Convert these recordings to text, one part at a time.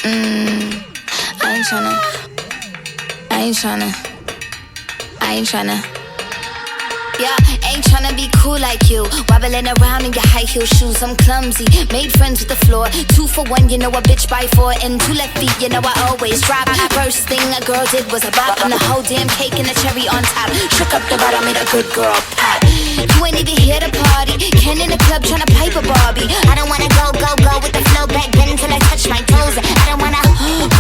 I ain't tryna. Yeah, ain't tryna be cool like you. Wobbling around in your high heel shoes, I'm clumsy. Made friends with the floor. 2 for 1, you know a bitch by 4. And 2 left feet, you know I always drop. First thing a girl did was a bop. I'm the whole damn cake and the cherry on top. Shook up the bottom, made a good girl pop. You ain't even here to party. Ken in the club tryna pipe a Barbie. I don't wanna go with the flow back then until I touch my toes. I don't wanna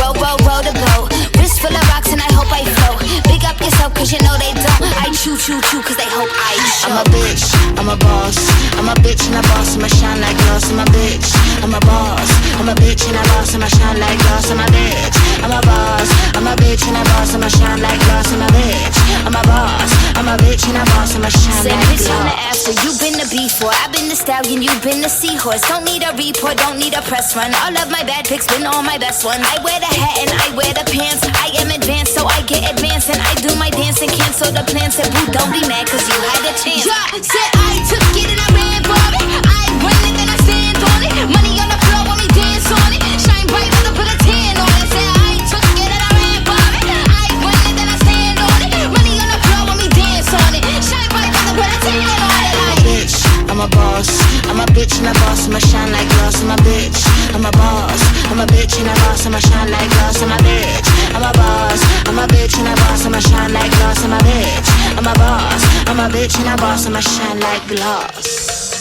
roll the boat. Wrist full of rocks and I hope I float. Big up yourself cause you know they don't. I chew cause they hope I show. I'm a bitch, I'm a boss. I'm a bitch and a boss, I'ma shine like glass. I'm a bitch, I'm a boss. I'm a bitch and a boss, I'ma shine like glass. I'm a bitch, I'm a boss. I'm a bitch and a boss, I'ma shine like glass. I'm a bitch, I'm a boss. I'm a bitch and a boss, I'ma shine like glass. Bitch on the after, you been the B4. I've been the stallion, you been the seahorse. Don't need a report, don't need a press run. All of my bad pics been all my best ones. I wear the hat and I wear the pants. I am advanced, so I get advanced. And I do my dance and cancel the plans. Said boo, don't be mad cause you had a chance. Yeah, said I took it and I ran for it. I win it then I stand on it. Money on the floor when we dance on it. Shine bright when I put a tan on it. Said I took it and I ran for it. I win it then I stand on it. Money on the floor when we dance on it. Shine bright when I put a tan on it. I'm a bitch, I'm a boss. I'm a bitch and a boss, I'ma shine like glass. I'm a bitch, I'm a boss. I'm a bitch and a boss, I'ma shine like glass. I'm a bitch, I'm a boss. I'm a bitch and a boss, I'ma shine like glass. I'm a bitch, I'm a boss. I'm a bitch and a boss, I'ma shine like glass.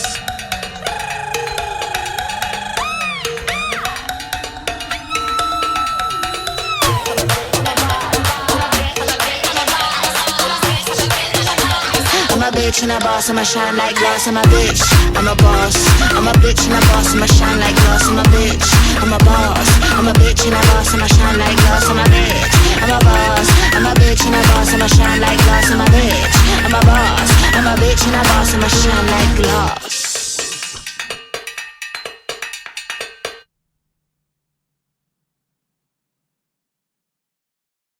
I'm a bitch and a boss, I'ma shine like glass. I'm a bitch, I'm a boss. I'm a bitch and a boss, I'ma shine like glass. I'm a bitch, I'm a boss. I'm a bitch and a boss, I'ma shine like glass. I'm a bitch, I'm a boss. I'm a bitch and a boss, I'ma shine like glass. I'm a bitch, I'm a boss. I'm a bitch and a boss, I'ma shine like glass.